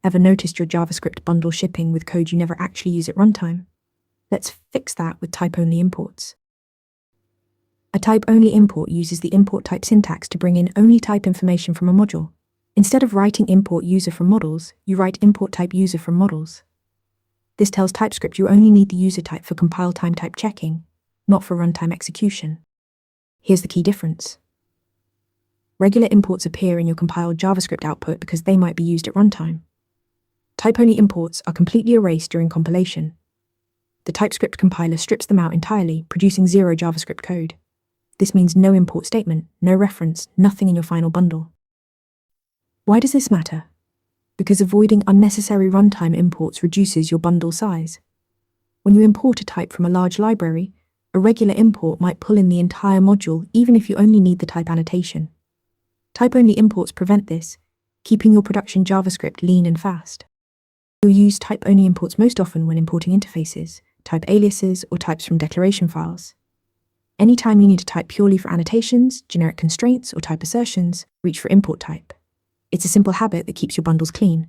Ever noticed your JavaScript bundle shipping with code you never actually use at runtime? Let's fix that with type-only imports. A type-only import uses the import type syntax to bring in only type information from a module. Instead of writing import user from models, you write import type user from models. This tells TypeScript you only need the user type for compile time type checking, not for runtime execution. Here's the key difference. Regular imports appear in your compiled JavaScript output because they might be used at runtime. Type-only imports are completely erased during compilation. The TypeScript compiler strips them out entirely, producing zero JavaScript code. This means no import statement, no reference, nothing in your final bundle. Why does this matter? Because avoiding unnecessary runtime imports reduces your bundle size. When you import a type from a large library, a regular import might pull in the entire module even if you only need the type annotation. Type-only imports prevent this, keeping your production JavaScript lean and fast. You'll use type-only imports most often when importing interfaces, type aliases, or types from declaration files. Anytime you need to type purely for annotations, generic constraints, or type assertions, reach for import type. It's a simple habit that keeps your bundles clean.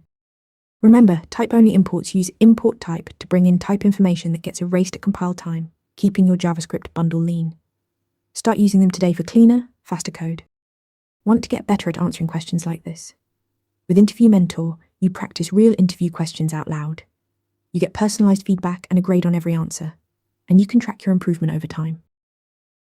Remember, type-only imports use import type to bring in type information that gets erased at compile time, keeping your JavaScript bundle lean. Start using them today for cleaner, faster code. Want to get better at answering questions like this? With Interview Mentor, you practice real interview questions out loud. You get personalized feedback and a grade on every answer, and you can track your improvement over time.